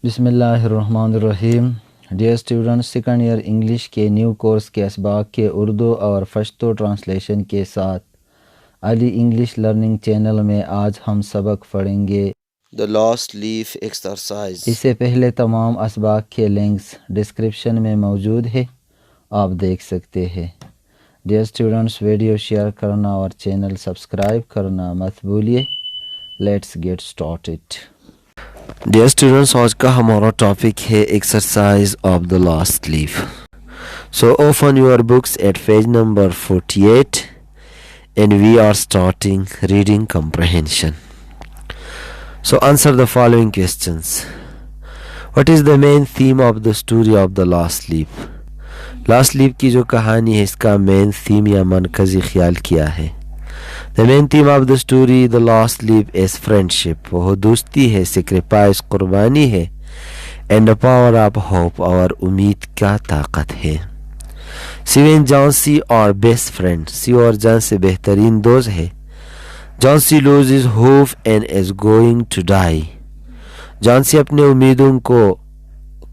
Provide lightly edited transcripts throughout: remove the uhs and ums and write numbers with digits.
بسم اللہ الرحمن الرحیم. Dear students, second year English کے نیو کورس کے اسباق کے اردو اور پشتو ٹرانسلیشن کے ساتھ علی انگلش لرننگ چینل میں آج ہم سبق پڑھیں گے The last leaf exercise. اس سے پہلے تمام اسباق کے لنکس ڈسکرپشن میں موجود ہے، آپ دیکھ سکتے ہیں. ڈیئر اسٹوڈنٹس، ویڈیو شیئر کرنا اور چینل سبسکرائب کرنا مت بھولیے. Let's get started. Dear students, آج کا ہمارا ٹاپک ہے exercise of the last leaf. So open your books at page number 48 and we are starting reading comprehension. So answer the following questions. What is the main theme of the story of the last leaf? Last leaf کی جو کہانی ہے اس کا main theme یا مرکزی خیال کیا ہے؟ The main theme of the story the last leaf is friendship. وہ دوستی ہے، sacrifice قربانی ہے، and the power of hope اور امید کا طاقت ہے. سیو اینڈ جانسی اور بیسٹ فرینڈ. سیو اور جانسی بہترین دوست ہے. جانسی loses hope and is going to die. جانسی اپنے امیدوں کو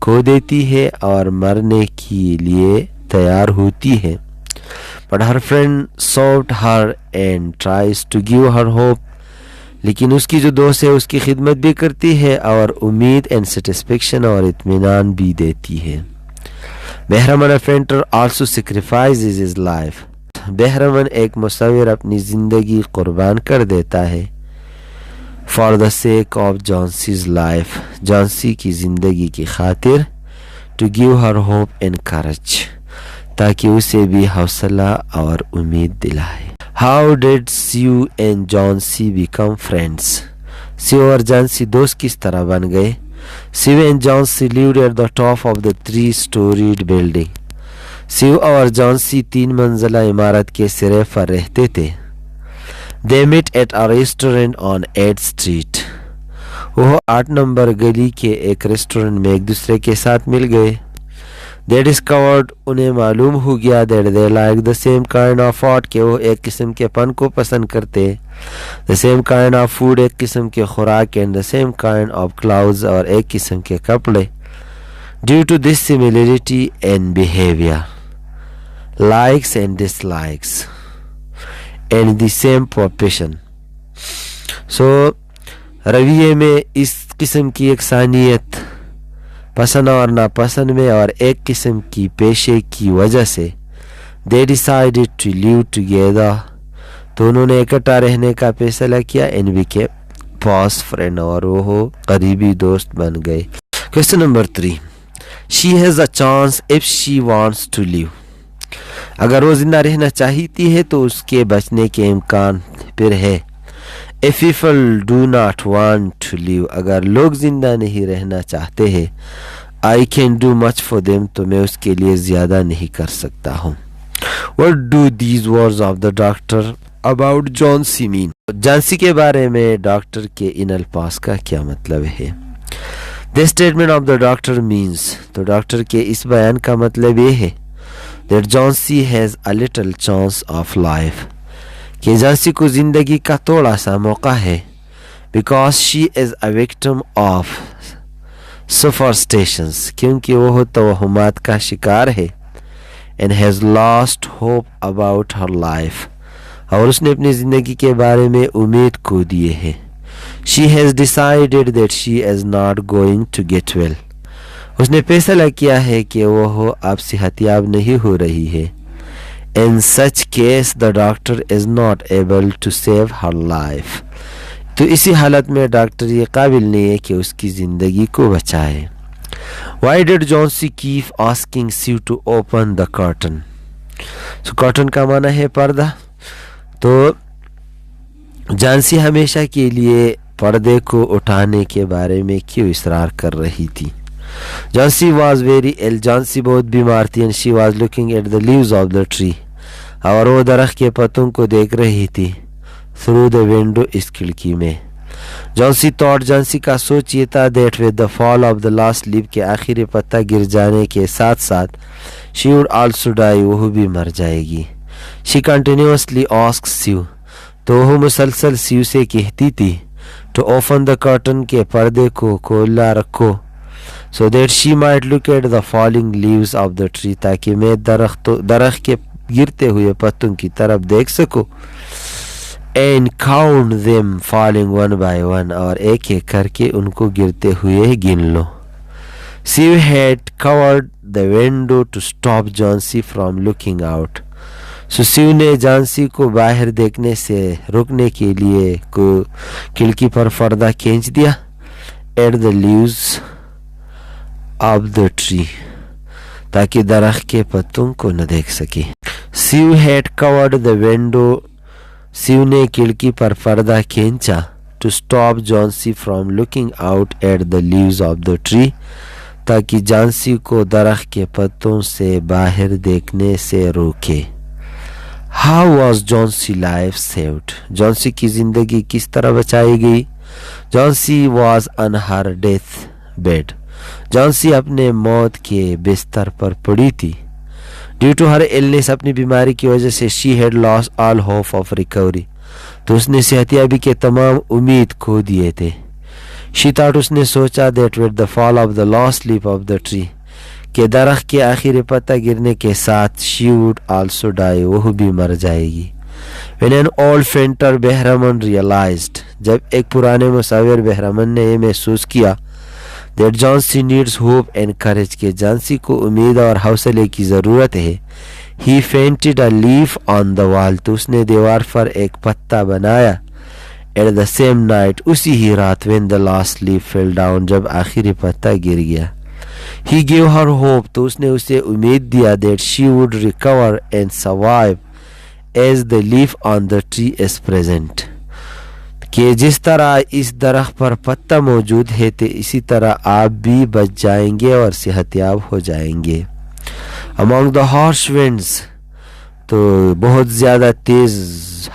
کھو دیتی ہے اور مرنے کے لیے تیار ہوتی ہے. But her friend sought her and tries to give her hope. لیکن اس کی جو دوست ہے اس کی خدمت بھی کرتی ہے اور امید and satisfaction اور اطمینان بھی دیتی ہے. بہرمن a painter also sacrifices his life. بہرمن ایک مصور اپنی زندگی قربان کر دیتا ہے. For the sake of Jansi's life. جانسی کی زندگی کی خاطر. To give her hope and courage. تاکہ اسے بھی حوصلہ اور امید دلائے. How did Sue and Jansi become friends? Save اور جانسی دوست کس طرح بن گئے؟ Save and Jansi lived at the top of the 3-storied building. Save اور جانسی 3 منزلہ عمارت کے سرے پر رہتے تھے. They met at a restaurant on 8th Street. وہ 8 نمبر گلی کے ایک ریسٹورنٹ میں ایک دوسرے کے ساتھ مل گئے. They discovered انہیں معلوم ہو گیا that they like the same kind of art کہ وہ ایک قسم کے فن کو پسند کرتے. The same kind of food ایک قسم کے خوراک and the same kind of clothes اور ایک قسم کے کپڑے. Due to this similarity in behavior, likes and dislikes and the same profession. So رویے میں اس قسم کی یکسانیت پسند اور ناپسند میں اور ایک قسم کی پیشے کی وجہ سے they decided to live together. تو انہوں نے اکٹھا رہنے کا فیصلہ کیا and became fast friend اور وہ قریبی دوست بن گئے. Question number 3. She has a chance if she wants to live. اگر وہ زندہ رہنا چاہتی ہے تو اس کے بچنے کے امکان پھر ہے. If people do not want to live. اگر لوگ زندہ نہیں رہنا چاہتے ہیں I can do much for them. تو میں اس کے لیے زیادہ نہیں کر سکتا ہوں. What do these words of the doctor about Jansi mean? جانسی کے بارے میں ڈاکٹر کے ان الفاظ کا کیا مطلب ہے؟ The statement of the doctor means. تو ڈاکٹر کے اس بیان کا مطلب یہ ہے that Jansi has a little chance of life. کہ جانسی کو زندگی کا تھوڑا سا موقع ہے. Because she is a victim of superstitions. کیونکہ وہ توہمات کا شکار ہے. And has lost hope about her life. اور اس نے اپنی زندگی کے بارے میں امید کھو دیے ہے. She has decided that she is not going to get well. اس نے فیصلہ کیا ہے کہ وہ اب صحت یاب نہیں ہو رہی ہے. In such case the doctor is not able to save her life. تو اسی حالت میں ڈاکٹر یہ قابل نہیں ہے کہ اس کی زندگی کو بچائے. Why did Jansi keep asking Sue to open the curtain? So curtain کا معنی ہے پردہ. تو جانسی ہمیشہ کے لیے پردے کو اٹھانے کے بارے میں کیوں اصرار کر رہی تھی؟ Jansi was very ill. جانسی بہت بیمار تھی and she was looking at the leaves of the tree. اور وہ درخت کے پتوں کو دیکھ رہی تھی through the window اس کھڑکی میں. Jansi thought. جانسی کا سوچ یہ تھا that with the fall of the last leaf کے آخری پتا گر جانے کے ساتھ ساتھ she would also die. وہ بھی مر جائے گی. She continuously asked Sue. تو وہ مسلسل سیو سے کہتی تھی to open the curtain کے پردے کو کھولا رکھو. so that she might look at the falling leaves of the tree, تاکہ میں درخت کے گرتے ہوئے پتوں کی طرف دیکھ سکوں, and count them falling one by one, اور ایک ایک کر کے ان کو گرتے ہوئے گن لو. Sue had covered the window to stop Johnsy from looking out. So Sue نے جانسی کو باہر دیکھنے سے روکنے کے لیے کھڑکی پر پردہ کھینچ دیا. At the leaves of the tree, تاکہ درخت کے پتوں کو نہ دیکھ سکے. Sue had covered the window. Sue نے کھڑکی پر پردہ کھینچا to stop Johnsy from looking out at the leaves of the tree, تاکہ جانسی کو درخت کے پتوں سے باہر دیکھنے سے روکے. How was Johnsy life saved? جانسی کی زندگی کس طرح بچائی گئی؟ Johnsy was on her death bed. جانسی اپنے موت کے بستر پر پڑی تھی. Due to her illness, اپنی بیماری کی وجہ سے she had lost all hope of recovery. تو اس نے صحتیابی کے تمام امید کھو دیے تھے. She thought, اس نے سوچا that with the fall of the last leaf of the tree, کہ درخت کے آخری پتا گرنے کے ساتھ she would also die, وہ بھی مر جائے گی. When an old painter بہرمن realized, جب ایک پرانے مصور بہرمن نے یہ محسوس کیا that Johnsy needs hope and courage, کہ جانسی کو امید اور حوصلے کی ضرورت ہے, he painted a leaf on the wall, تو اس نے دیوار پر ایک پتا بنایا. At the same night, اسی ہی رات, when the last leaf fell down, جب آخری پتا گر گیا, he gave her hope, تو اس نے اسے امید دیا that she would recover and survive as the leaf on the tree is present, کہ جس طرح اس درخت پر پتا موجود ہے تو اسی طرح آپ بھی بچ جائیں گے اور صحت یاب ہو جائیں گے. Among the harsh winds, تو بہت زیادہ تیز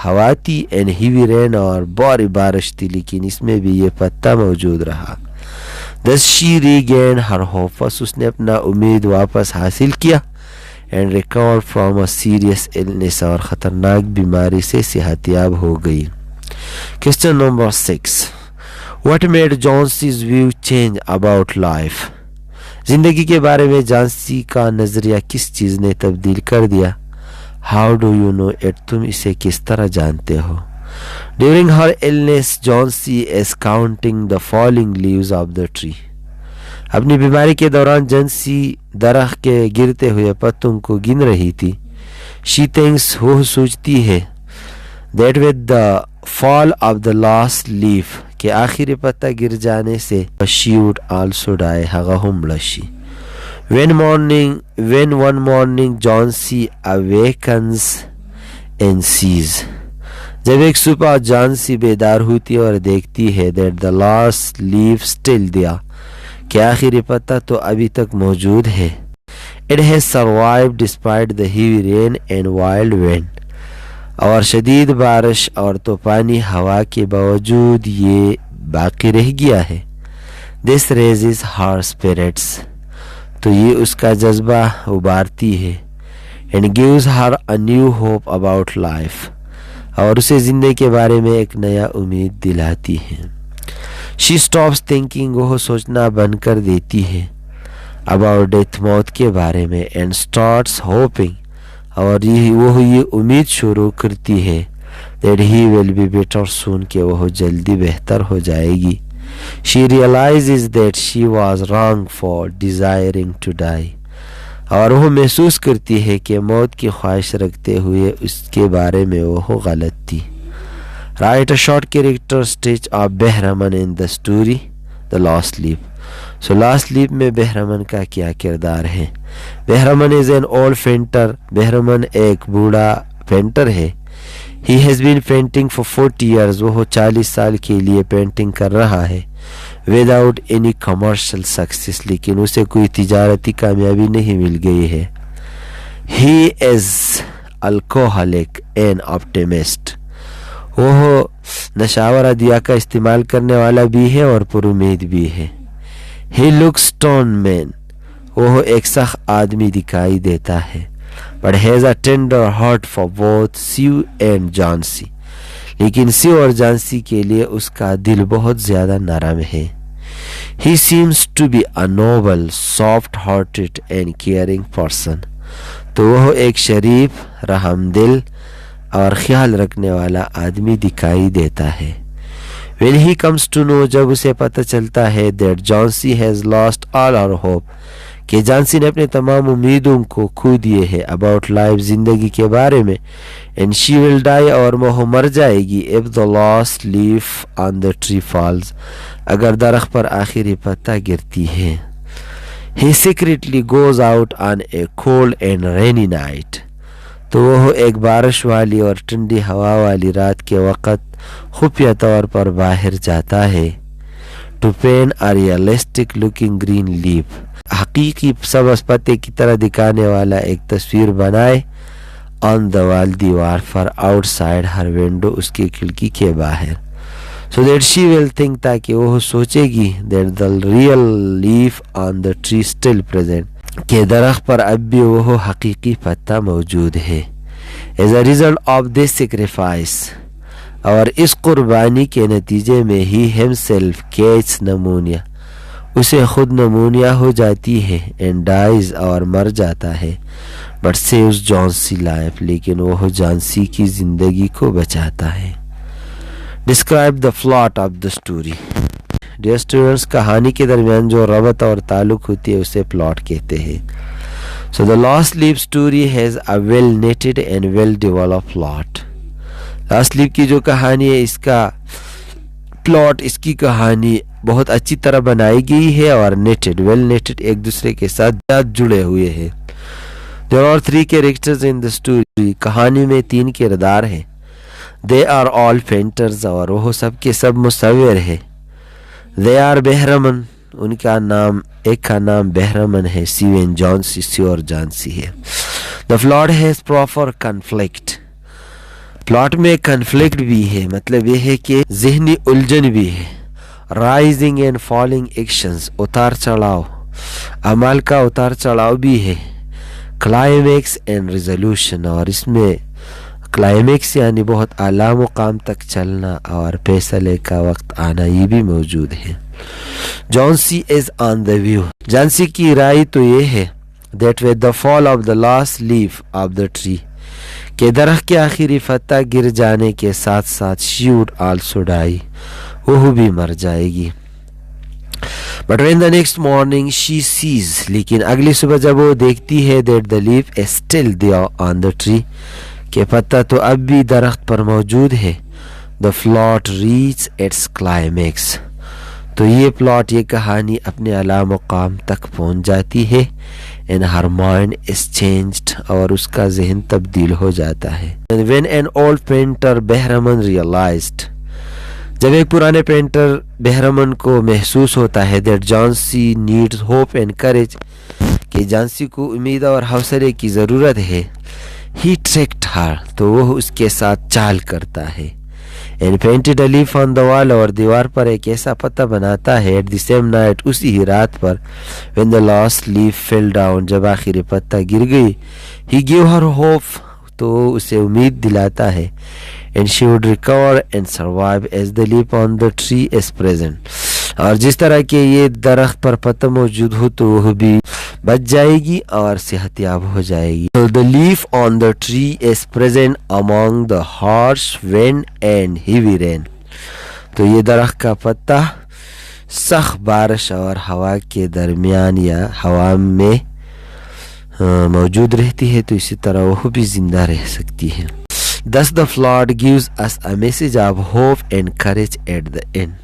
ہوا تھی, and heavy rain, اور باری بارش تھی, لیکن اس میں بھی یہ پتا موجود رہا. Thus she regained her hope, اس نے اپنا امید واپس حاصل کیا, and recovered from a serious illness, اور خطرناک بیماری سے صحت یاب ہو گئی. Question number 6. What made Johnsy's view change about life? زندگی کے بارے میں جانسی کا نظریہ کس چیز نے تبدیل کر دیا؟ How do you know it? تم اسے کس طرح جانتے ہو؟ During her illness, Johnsy is counting the falling leaves of the tree. اپنی بیماری کے دوران جانسی درخت کے گرتے ہوئے پتوں کو گن رہی تھی. She thinks, وہ سوچتی ہے, that with the fall of the last leaf, کہ آخری پتا گر جانے سے she would also die, هغه هم مړه شي. When one morning Johnsy awakens and sees, جب ایک صبح جانسی بیدار ہوتی اور دیکھتی ہے that the last leaf still there, کہ آخری پتا تو ابھی تک موجود ہے. It has survived despite the heavy rain and wild wind, اور شدید بارش اور طوفانی ہوا کے باوجود یہ باقی رہ گیا ہے. This raises her spirits, تو یہ اس کا جذبہ ابارتی ہے. And gives her a new hope about life, اور اسے زندگی کے بارے میں ایک نیا امید دلاتی ہے. She stops thinking, وہ سوچنا بند کر دیتی ہے about death, موت کے بارے میں, and starts hoping, اور وہ یہ امید شروع کرتی ہے that he will be better soon, کہ وہ جلدی بہتر ہو جائے گی. She realizes that she was wrong for desiring to die, اور وہ محسوس کرتی ہے کہ موت کی خواہش رکھتے ہوئے اس کے بارے میں وہ غلط تھی. Write a short character sketch of بہرمن in the story The Last Leaf. So Last Leaf میں بہرمن کا کیا کردار ہے؟ بہرمن is an old painter. بہرمن ایک بوڑھا پینٹر ہے. He has been painting for 40 years. وہ 40 سال کے لیے پینٹنگ کر رہا ہے. Without any commercial success, لیکن اسے کوئی تجارتی کامیابی نہیں مل گئی ہے. He is alcoholic and optimist. وہ نشاور ادویہ کا استعمال کرنے والا بھی ہے اور پر امید بھی ہے. He looks stone man. وہ ایک سخت آدمی دکھائی دیتا ہے. But has a tender heart for both Sue and Johnsy. لیکن سیو اور جانسی کے لیے اس کا دل بہت زیادہ نرم ہے. He seems to be a noble, soft-hearted and caring person. تو وہ ایک شریف, رحم دل اور خیال رکھنے والا آدمی دکھائی دیتا ہے. When he comes to know, جب اسے پتہ چلتا ہے that Jhansi has lost all her hope, کہ جھانسی نے اپنے تمام امیدوں کو کھو دیے ہے about life, زندگی کے بارے میں, and she will die, اور وہ مر جائے گی, if the last leaf on the tree falls, اگر درخت پر آخری پتا گرتی ہے. He secretly goes out on a cold and rainy night, تو وہ ایک بارش والی اور ٹھنڈی ہوا والی رات کے وقت خفیہ طور پر باہر جاتا ہے. To paint a realistic looking green leaf, حقیقی سبز پتے کی طرح دکھانے والا ایک تصویر بنائے, on the wall, دیوار پر, outside her window, اس کی کھڑکی کے باہر, so that she will think, تاکہ وہ سوچے گی, that the real leaf on the tree still present, کہ درخت پر اب بھی وہ حقیقی پتا موجود ہے. As a result of this sacrifice, اور اس قربانی کے نتیجے میں, he himself gets pneumonia, اسے خود نمونیا ہو جاتی ہے, and dies, اور مر جاتا ہے, but saves Jhansi life, لیکن وہ جھانسی کی زندگی کو بچاتا ہے. Describe the plot of the story. Dear students, کہانی کے درمیان جو ربط اور تعلق ہوتی ہے اسے پلاٹ کہتے ہیں. So the Lost Leaf story has a well knitted and well developed plot. Lost Leaf کی جو کہانی ہے, اس کا پلاٹ, اس کی کہانی بہت اچھی طرح بنائی گئی ہے, اور نیٹڈ, ویل نیٹڈ, ایک دوسرے کے ساتھ جڑے ہوئے ہیں. There are 3 characters in the story. کہانی میں 3 کردار ہیں. They are all painters, اور وہ سب کے سب مصور ہیں. They are بہرمن, ان کا نام, ایک کا نام بہرمن ہے, سیو اینڈ جھانسی, سیو اور جھانسی ہے. The plot has proper conflict. Plot میں کنفلکٹ بھی ہے, مطلب یہ ہے کہ ذہنی الجھن بھی ہے. رائزنگ اینڈ فالنگ ایکشنز, اتار چڑھاؤ, عمل کا اتار چڑھاؤ بھی ہے. کلائمیکس اینڈ ریزولوشن, اور اس میں کلائمیکس یعنی بہت اعلیٰ مقام تک چلنا اور فیصلے کا وقت آنا, یہ بھی موجود ہے. جھانسی از آن دا ویو, جھانسی کی رائے تو یہ ہے that with the fall of the last leaf of the tree, کہ درخت کے آخری پتا گر جانے کے ساتھ ساتھ she would also die, وہ بھی مر جائے گی. But when the next morning she sees, لیکن اگلی صبح جب وہ دیکھتی ہے that the leaf is still there on the tree, کہ پتا تو اب بھی درخت پر موجود ہے, the plot reaches its climax, تو یہ پلاٹ, یہ کہانی اپنے اعلیٰ مقام تک پہنچ جاتی ہے. and her mind is changed, اور اس کا ذہن تبدیل ہو جاتا ہے. and when an old painter بہرمن realized, جب ایک پرانے پینٹر بہرمن کو محسوس ہوتا ہے that Jhansi needs hope and courage, کہ جھانسی کو امید اور حوصلے کی ضرورت ہے, he tricked her, تو وہ اس کے ساتھ چال کرتا ہے. and painted a leaf on the wall, اور دیوار پر ایک ایسا پتہ بناتا ہے at the same night, اسی ہی رات پر, when the last leaf fell down, جب آخری پتہ گر گئی, he gave her hope, تو اسے امید دلاتا ہے, and she would recover and survive as the leaf on the tree is present, اور جس طرح کہ یہ درخت پر پتہ موجود ہو تو وہ بھی بچ جائے گی اور صحت یاب ہو جائے گی. So the leaf on the tree is present among the harsh wind and heavy rain, تو یہ درخت کا پتہ سخت بارش اور ہوا کے درمیان یا ہوا میں موجود رہتی ہے, تو اسی طرح وہ بھی زندہ رہ سکتی ہے. Thus the plot gives us a message of hope and courage at the end,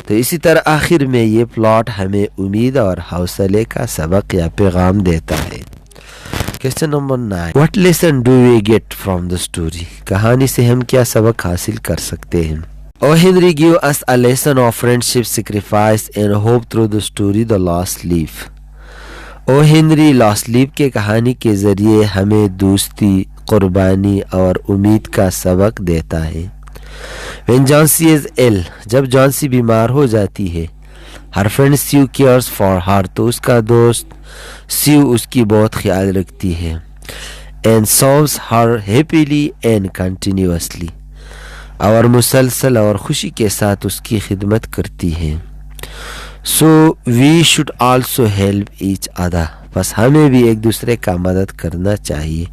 تو اسی طرح آخر میں یہ پلاٹ ہمیں امید اور حوصلے کا سبق یا پیغام دیتا ہے. Question number 9. What lesson do we get from the story? کہانی سے ہم کیا سبق حاصل کر سکتے ہیں؟ O. Henry give us a lesson of friendship, sacrifice and hope through the story The Lost Leaf. O. Henry Lost Leaf کے کہانی کے ذریعے ہمیں دوستی, قربانی اور امید کا سبق دیتا ہے. When Jhansi is ill, جب جھانسی بیمار ہو جاتی ہے, her friend Sue cares for her, تو اس کا دوست سیو اس کی بہت خیال رکھتی ہے, and serves her happily and continuously, اور مسلسل اور خوشی کے ساتھ اس کی خدمت کرتی ہے. So we should also help each other. بس ہمیں بھی ایک دوسرے کا مدد کرنا چاہیے.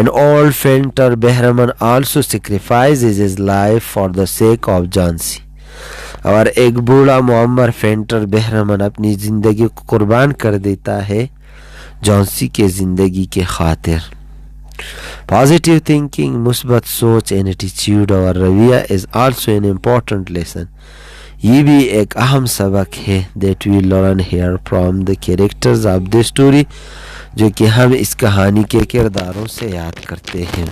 An old painter Behraman also sacrifices his life for the sake of Jhansi. اور ایک بوڑھا معمر فینٹر بہرمن اپنی زندگی کو قربان کر دیتا ہے جھانسی کے زندگی کے خاطر. پازیٹیو تھنکنگ، مثبت سوچ اینڈ ایٹیچیوڈ اور رویہ is also an important lesson. یہ بھی ایک اہم سبق ہے that we learn here from the characters of the story, جو کہ ہم اس کہانی کے کرداروں سے یاد کرتے ہیں.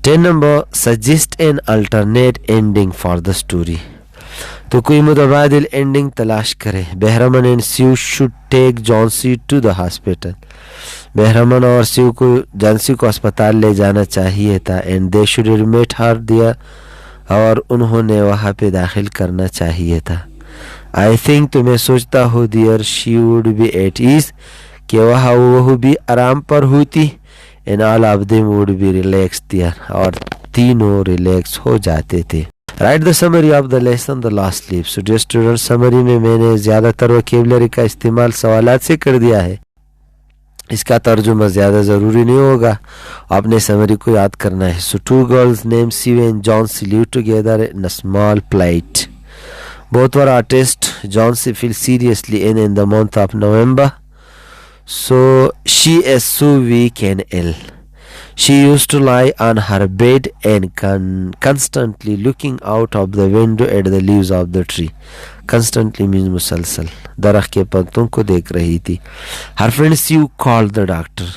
10 number, suggest an alternate ending for the story. تو کوئی متبادل اینڈنگ تلاش کرے. Behrman and Sue should take Johnsy to the hospital. Behrman اور سیو کو جھانسی کو اسپتال لے جانا چاہیے تھا. اینڈ دے شوڈ ایڈمٹ ہر دیا، اور انہوں نے وہاں پہ داخل کرنا چاہیے تھا. آئی تھنک، تو میں سوچتا ہوں there she would be at ease, کہ وہاں وہ بھی آرام پر ہوتی. And all of them would be relax there, اور تینوں ریلیکس ہو جاتے تھے. Right the summary of the lesson the last leaf. So dear student, summary میں میں نے زیادہ تر وکیبلری کا استعمال سوالات سے کر دیا ہے. اس کا ترجمہ زیادہ ضروری نہیں ہوگا، آپ نے سمری کو یاد کرنا ہے. سو 2 girls named Sue and Jhansi live together in a small plate. Both were artists. Jhansi fell seriously in the month of November. So she is so weak and ill. She used to lie on her bed and constantly looking out of the window at the leaves of the tree. Constantly means مسلسل درخت کے پتوں کو دیکھ رہی تھی. Her friend Sue called the doctor.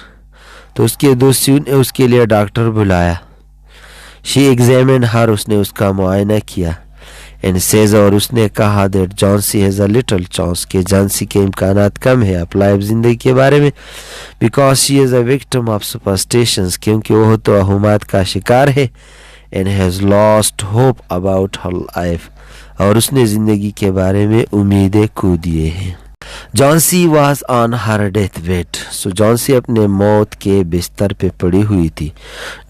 تو اس کے دوست سیو نے اس کے لیے ڈاکٹر بلایا. She examined her. اس نے اس کا معائنہ کیا. And says، اور اس نے کہا that Jhansi has a little chance، کہ جھانسی کے امکانات کم ہے اپلائی زندگی کے بارے میں. Because she is a victim of superstitions، کیونکہ وہ توہمات کا شکار ہے. And has lost hope about her life، اور اس نے زندگی کے بارے میں امیدیں کھو دیے ہیں. Jhansi was on her death bed. So Jhansi اپنے موت کے بستر پہ پڑی ہوئی تھی.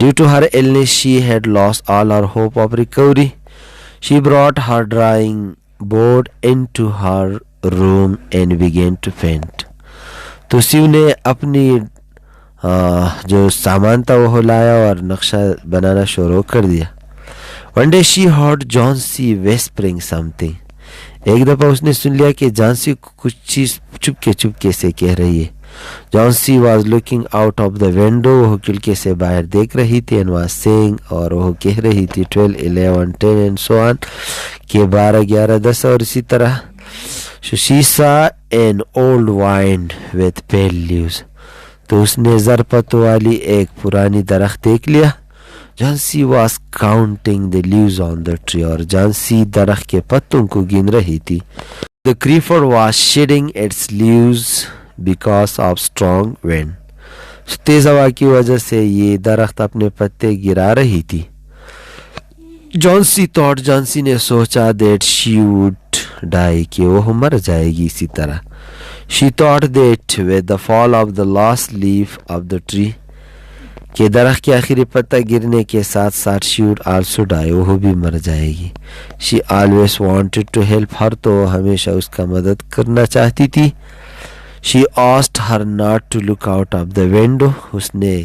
Due to her illness she had lost all her hope of recovery. She brought her drawing board into her room and began to paint. تو save نے اپنی جو سامان تھا وہ لایا اور نقشہ بنانا شروع کر دیا. One day she heard Jhansi whispering something. ایک دفعہ اس نے سن لیا کہ جھانسی کچھ چیز چپکے سے کہہ رہی ہے. Jhansi was looking out of the window. وہ کھڑکی سے باہر دیکھ رہی تھی. and was saying، اور وہ کہہ رہی تھی 12, 11, 10 and so on، کہ 12, 11, 10 اور اسی طرح. So she saw an old vine with pale leaves. تو اس نے زرپتوں والی ایک پرانی درخت دیکھ لیا. Jhansi was counting the leaves on the tree. اور جھانسی درخت کے پتوں کو گن رہی تھی. The creeper was shedding its leaves because of strong wind. تیز ہوا کی وجہ سے یہ درخت اپنے پتے گرا رہی تھی. Jhansi thought، جھانسی نے سوچا that she would die، کہ وہ مر جائے گی اسی طرح. She thought that with the fall of the last leaf of the tree، کہ درخت کے آخری پتہ گرنے کے ساتھ ساتھ she would also die، وہ بھی مر جائے گی. She always wanted to help her، تو ہمیشہ اس کا مدد کرنا چاہتی تھی. She asked her not to look out of the window. اس نے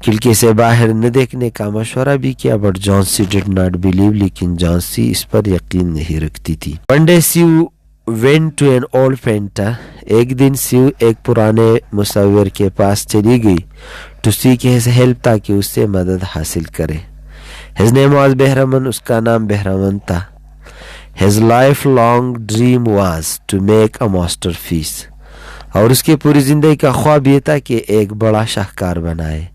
کھڑکی سے باہر نہ دیکھنے کا مشورہ بھی کیا. but Jhansi did not believe، لیکن جھانسی اس پر یقین نہیں رکھتی تھی. One day Sue went to an old painter. ایک دن سیو ایک پرانے مصور کے پاس چلی گئی. to seek his help، تاکہ اس سے مدد حاصل کرے. His name was بہرمن، اس کا نام بہرمن تھا. His lifelong dream was to make a masterpiece. اور اس کی پوری زندگی کا خواب یہ تھا کہ ایک بڑا شاہکار بنائے.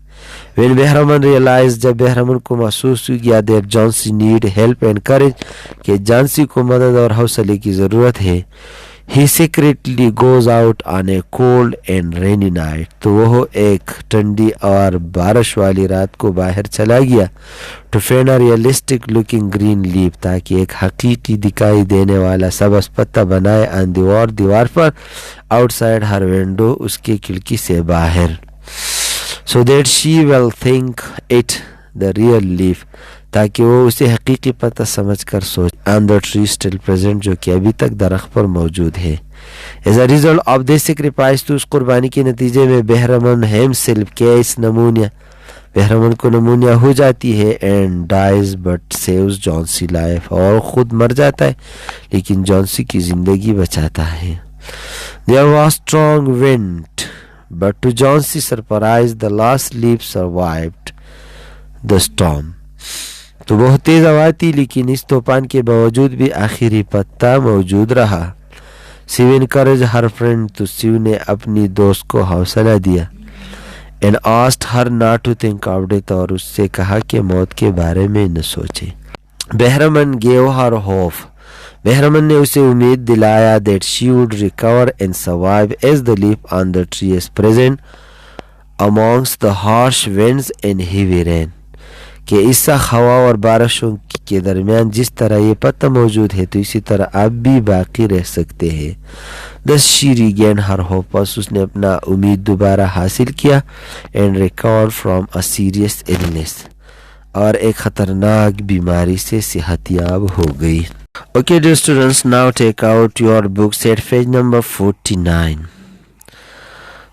When بہرمن realized، جب بہرمن کو محسوس ہو گیا that Jhansi need help and courage، کہ جھانسی کو مدد اور حوصلے کی ضرورت ہے. He secretly goes out on a cold and rainy night. تو وہ ایک ٹھنڈی اور بارش والی رات کو باہر چلا گیا. To find a realistic looking green leaf، تاکہ ایک حقیقی دکھائی دینے والا سبز پتہ بنائے. on دیوار پر outside her window، اس کی کھڑکی سے باہر. So that she will think it the real leaf، تاکہ وہ اسے حقیقی پتہ سمجھ کر سوچ and the tree still present جو کہ ابھی تک درخت پر موجود ہے. As a result of this sacrifice تو اس قربانی کے نتیجے میں بہرمن himself case pneumonia بہرمن کو نمونیا ہو جاتی ہے and dies but saves جانسی life اور خود مر جاتا ہے لیکن جانسی کی زندگی بچاتا ہے. There was strong wind but to Johnson's surprise the last leaf survived the storm. تو بہت تیز ہوا تھی لیکن اس طوفان کے باوجود بھی آخری پتا موجود رہا. She encouraged her friend تو سیو نے اپنی دوست کو حوصلہ دیا and asked her not to think of it اور اس سے کہا کہ موت کے بارے میں نہ سوچے. بہرمن gave her hope بہرمن نے اسے امید دلایا that she would recover and survive as the leaf on the tree is present amongst the harsh winds and heavy rain کہ اس سخت ہوا اور بارشوں کے درمیان جس طرح یہ پتہ موجود ہے تو اسی طرح آپ بھی باقی رہ سکتے ہیں. Thus she regained her hope پس اس نے اپنا امید دوبارہ حاصل کیا and recovered from a serious illness اور ایک خطرناک بیماری سے صحت یاب ہو گئی. Okay dear students, now take out your books at page number 49.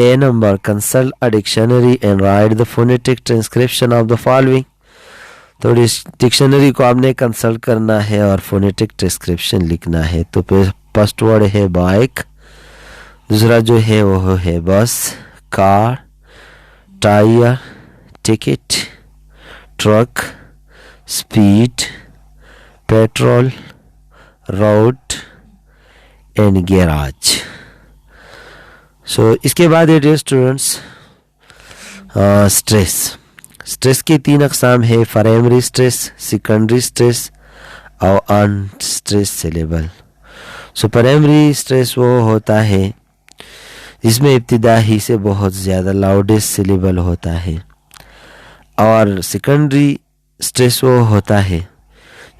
A number, consult a dictionary and write the phonetic transcription of the following. تو ڈکشنری کو آپ نے کنسلٹ کرنا ہے اور فونیٹک ٹرانسکرپشن لکھنا ہے. تو فرسٹ ورڈ ہے بائک, دوسرا جو ہے وہ ہے bus, car, tyre, ticket, truck, speed, petrol, road and garage. So اس کے بعد ہے اسٹوڈنٹس اسٹریس. اسٹریس کی 3 اقسام ہے, پرائمری اسٹریس, سیکنڈری اسٹریس اور in stress sellable. So primary stress وہ ہوتا ہے جس میں ابتدا ہی سے بہت زیادہ لاؤڈسٹ سیلیبل ہوتا ہے, اور سیکنڈری اسٹریس وہ ہوتا ہے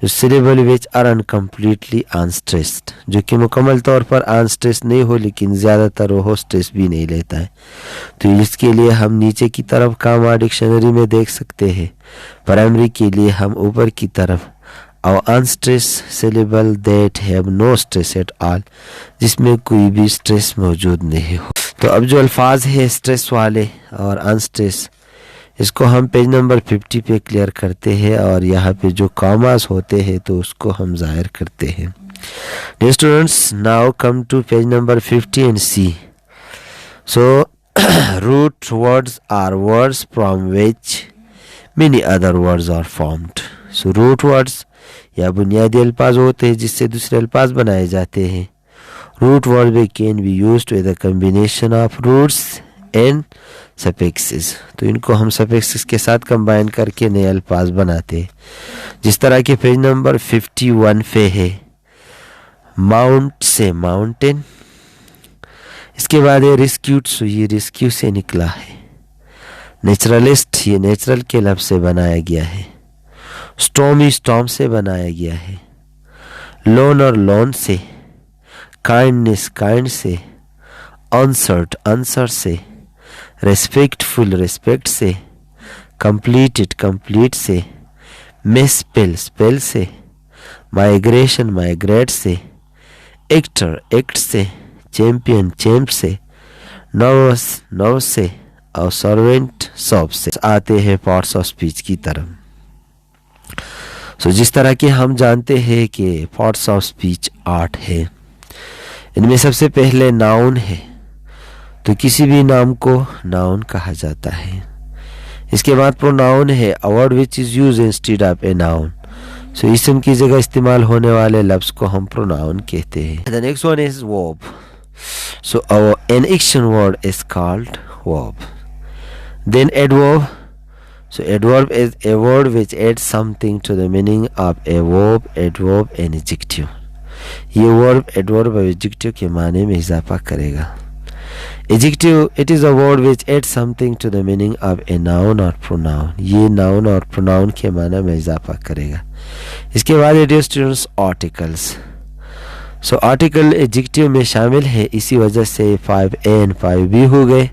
جو سیلیبل وچ آر انکمپلیٹلی انسٹریسڈ جو کہ مکمل طور پر انسٹریس نہیں ہو لیکن زیادہ تر وہ اسٹریس بھی نہیں لیتا ہے. تو اس کے لیے ہم نیچے کی طرف کاما ڈکشنری میں دیکھ سکتے ہیں. پرائمری کے لیے ہم اوپر کی طرف اور unstress syllable that have no stress at all جس میں کوئی بھی اسٹریس موجود نہیں ہو. تو اب جو الفاظ ہیں اسٹریس والے اور انسٹریس اس کو ہم پیج نمبر 50 پہ کلیئر کرتے ہیں اور یہاں پہ جو کاماز ہوتے ہیں تو اس کو ہم ظاہر کرتے ہیں. Dear students, now come to page number 50 and see. So root words are words from which many other words are formed. So root words یا بنیادی الفاظ ہوتے ہیں جس سے دوسرے الفاظ بنائے جاتے ہیں. Root words can be used with a combination of roots and suffixes. تو ان کو ہم suffixes کے ساتھ کمبائن کر کے نئے الفاظ بناتے ہیں, جس طرح کے پیج نمبر 51 پہ ہے ماؤنٹ سے ماؤنٹین. اس کے بعد ہے ریسکیوڈ, سو یہ ریسکیو سے نکلا ہے. نیچرلسٹ یہ نیچرل کے لفظ سے بنایا گیا ہے. اسٹارمی اسٹارم سے بنایا گیا ہے. لون اور لون سے. کائنڈنس کائنڈ سے. انسرٹ انسر سے. ریسپیکٹفل ریسپیکٹ سے. کمپلیٹڈ کمپلیٹ سے. مسپل اسپیل سے. مائگریشن مائگریٹ سے. ایکٹر ایکٹ سے. چیمپئن چیمپ سے. نروس نروس سے. اور سرونٹ سب سے. آتے ہیں پارٹس آف اسپیچ کی طرف. جس طرح کہ ہم جانتے ہیں کہ پارٹس آف اسپیچ 8 ہے. ان میں سب سے پہلے ناؤن ہے, تو کسی بھی نام کو ناؤن کہا جاتا ہے. اس کے بعد پروناؤن ہے, a word which is used instead of a noun. اسم کی جگہ استعمال ہونے والے لفظ کو ہم پروناؤن کہتے ہیں. The next one is verb. An action word is called verb. Then adverb. Adverb is a word which adds something to the meaning of a verb, adverb and adjective. یہ verb, adverb اور adjective کے معنی میں اضافہ کرے گا. Adjective, it is a word which adds something to the meaning of a noun or pronoun. یہ noun اور pronoun کے معنی میں اضافہ کرے گا. اس کے بعد dear students, articles. article adjective میں شامل ہے, اسی وجہ سے 5A and 5B ہو گئے.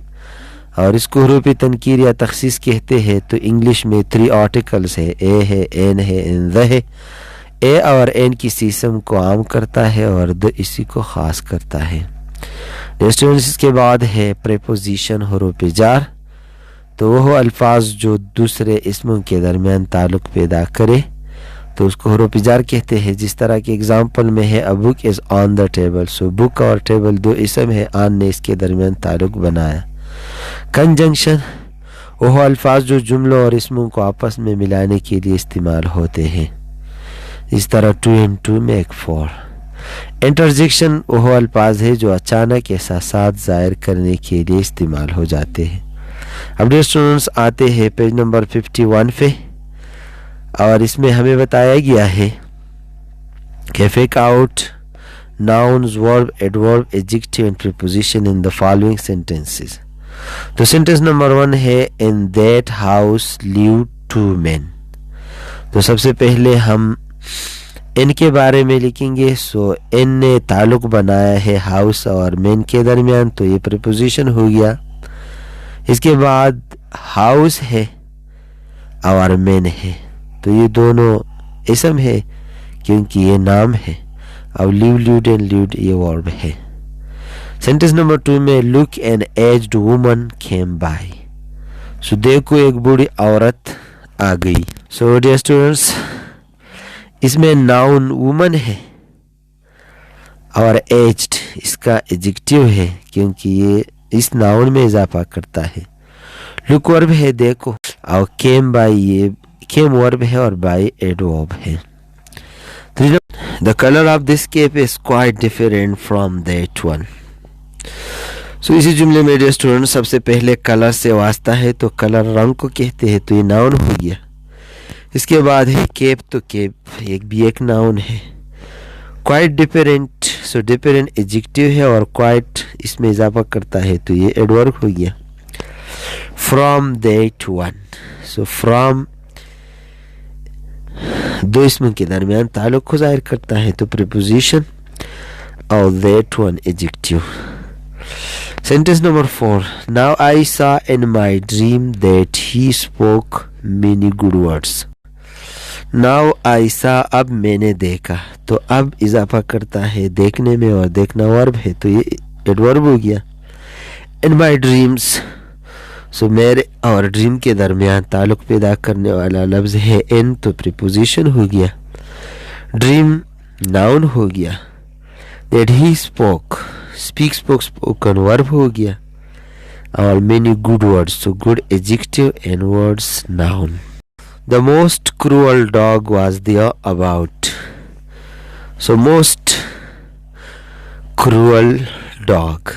اور اس کو حروف تنکیر یا تخصیص کہتے ہیں. تو انگلش میں 3 آرٹیکلس ہے, اے ہے, این ہے, این دا ہے. اے اور این کسی اسم کو عام کرتا ہے اور د اسی کو خاص کرتا ہے. اسٹوڈنٹس اس کے بعد ہے پریپوزیشن حروف جار. تو وہ الفاظ جو دوسرے اسموں کے درمیان تعلق پیدا کرے تو اس کو حروف جار کہتے ہیں. جس طرح کی اگزامپل میں ہے, a book is on the table. سو بک اور ٹیبل دو اسم ہے, آن نے اس کے درمیان تعلق بنایا. کنجنکشن وہ الفاظ جو جملوں اور اسموں کو آپس میں ملانے کے لیے استعمال ہوتے ہیں. اس طرح 2 and 2 make 4. انٹرجیکشن وہ الفاظ ہے جو اچانک احساسات ظاہر کرنے کے لیے استعمال ہو جاتے ہیں. اب ڈیئر اسٹوڈنٹس آتے ہیں پیج نمبر 51 پہ, اور اس میں ہمیں بتایا گیا ہے کہ fake out nouns, verb, adverb, adjective and preposition in the following sentences. تو سینٹنس نمبر 1 ہے in that house live 2 men. تو سب سے پہلے ہم ان کے بارے میں لکھیں گے. سو ان نے تعلق بنایا ہے ہاؤس اور مین کے درمیان, تو یہ پریپوزیشن ہو گیا. اس کے بعد ہاؤس ہے اور مین ہے, تو یہ دونوں اسم ہے کیونکہ یہ نام ہے. اور لیو, لیوڈ اینڈ لیوڈ یہ ورب ہے. سینٹنس نمبر 2 میں look an aged woman came by. So دیکھو ایک بوڑھی عورت آ گئی. سو ڈیئر اسٹوڈنٹس اس میں ناؤن وومن ہے اور ایجڈ اس کا ایڈجیکٹیو ہے کیونکہ یہ اس ناؤن میں اضافہ کرتا ہے. لک ورب ہے دیکھو, اور کیم بائی یہ کیم ورب ہے اور بائی ایڈورب ہے. The color of this cape is quite different from that one. سو اسی جملے میں ڈیئر اسٹوڈنٹ سب سے پہلے کلر سے واسطہ ہے, تو کلر رنگ کو کہتے ہیں, تو یہ ناؤن ہو گیا. اس کے بعد ہے کیپ, تو کیپ ایک بھی ایک ناؤن ہے. کوائٹ ڈفرینٹ, سو ڈفرینٹ ایڈجیکٹیو ہے اور کوائٹ اس میں اضافہ کرتا ہے, تو یہ ایڈورب ہو گیا. From that one, so from دو اسموں کے درمیان تعلق کو ظاہر کرتا ہے, تو پریپوزیشن, اور that one adjective. Sentence number 4 Now I saw in my dream that he spoke many good words. Now I saw اب میں نے دیکھا, تو اب اضافہ کرتا ہے دیکھنے میں اور دیکھنا ورب ہے, تو یہ ایڈورب ہو گیا. In my dreams, سو میرے اور ڈریم کے درمیان تعلق پیدا کرنے والا لفظ ہے ان, تو پریپوزیشن ہو گیا. ڈریم ناؤن ہو گیا. That he spoke, speak spoke spoken verb ہو گیا. اور many good words, so good adjective and words noun. The most cruel dog was there about. So most cruel dog,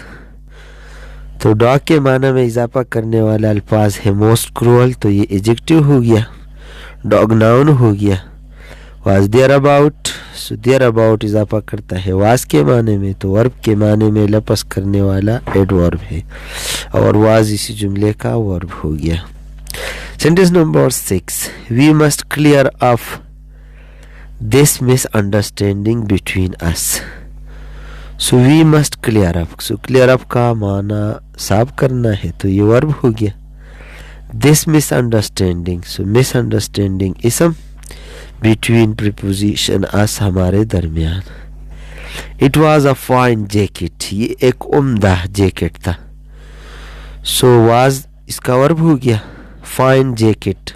تو ڈاگ کے معنی میں اضافہ کرنے والا الفاظ ہے موسٹ کرول, تو یہ ایڈجیکٹیو ہو گیا. ڈاگ ناؤن ہو گیا. Was there about, so there about اضافہ کرتا ہے واز کے معنی میں, تو ورب کے معنی میں لپس کرنے والا ایڈورب ہے, اور واز اسی جملے کا ورب ہو گیا. Sentence number 6 we must clear up this misunderstanding between us. So we must clear up, so clear up کا معنی صاف کرنا ہے, تو یہ ورب ہو گیا. This misunderstanding, so misunderstanding اسم, بٹوین پریپوزیشن اس ہمارے درمیان. It was a fine jacket, یہ ایک عمدہ جیکٹ تھا. سو واز اس کا ورب ہو گیا. فائن جیکٹ,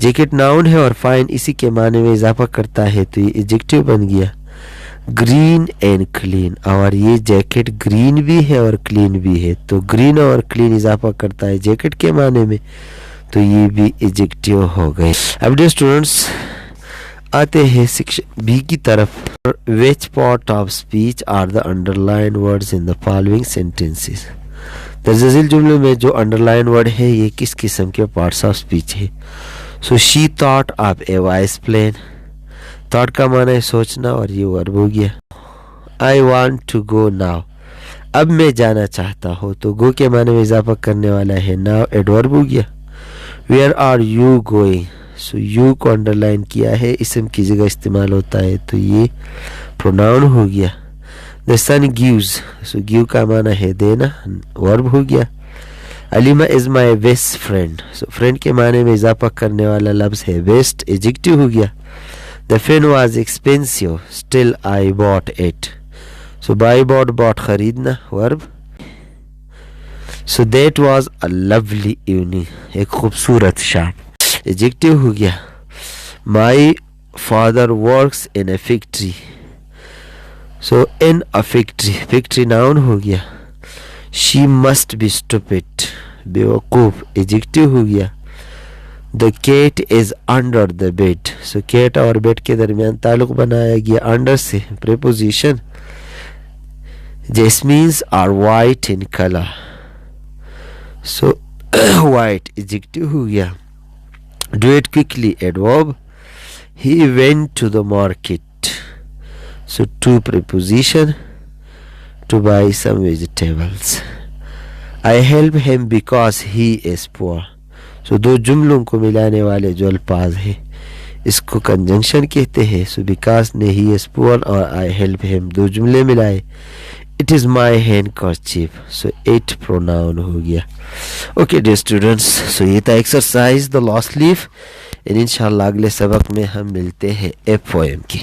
جیکٹ ناؤن ہے اور فائن اسی کے معنی میں اضافہ کرتا ہے, تو یہ ایڈجیکٹیو بن گیا. گرین اینڈ کلین, اور یہ جیکٹ گرین بھی ہے اور کلین بھی ہے, تو گرین اور کلین اضافہ کرتا ہے جیکٹ کے معنی میں, تو یہ بھی ایڈجیکٹیو ہو گئے. اب ڈیئر اسٹوڈنٹس آتے ہیں سیکشن بی کی طرف. Which part of speech are the underline words in the following sentences. درج ذیل جملے میں جو انڈر لائن ورڈ ہے یہ کس قسم کے پارٹس آف اسپیچ ہے. So she thought of a voice plain, thought کا معنی ہے سوچنا اور یہ ورب ہو گیا. I want to go now, اب میں جانا چاہتا ہوں, تو گو کے معنی میں اضافہ کرنے والا ہے ناؤ, ایڈورب ہو گیا. Where are you going, so you کو انڈر لائن کیا ہے, اسم کی جگہ استعمال ہوتا ہے, تو یہ پروناؤن ہو گیا. دا سن گیوز, سو گیو کا معنی ہے دینا, ورب ہو گیا. Alima is my best friend. So friend کے معنی میں اضافہ کرنے والا لفظ ہے بیسٹ, ایجیکٹو ہو گیا. The pen was expensive, still I bought it. So buy, bought خریدنا verb. So that was a lovely evening, ایک خوبصورت شام. ایجیکٹو ہو گیا. My father works in a factory. So in a factory noun ہو گیا. She must be stupid, بیوقوف. Adjective ہو گیا. The cat is under the bed. So cat اور bed کے درمیان تعلق بنایا گیا under سے. preposition. Jasmines are white in color. So white adjective ہو گیا. Do it quickly adverb. He went to the market. So to preposition. To buy some vegetables. I help him because he is poor. So دو جملوں کو ملانے والے جو الفاظ ہیں اس کو conjunction کہتے ہیں. سو بیکاز نے ہی از پور اور آئی ہیلپ ہیم دو جملے ملائے. It is my handkerchief. So it pronoun ہو گیا. اوکے ڈیئر اسٹوڈنٹس, سو یہ تھا ایکسرسائز دا لاسٹ لیف. انشاءاللہ اگلے سبق میں ہم ملتے ہیں اے پوئم کی.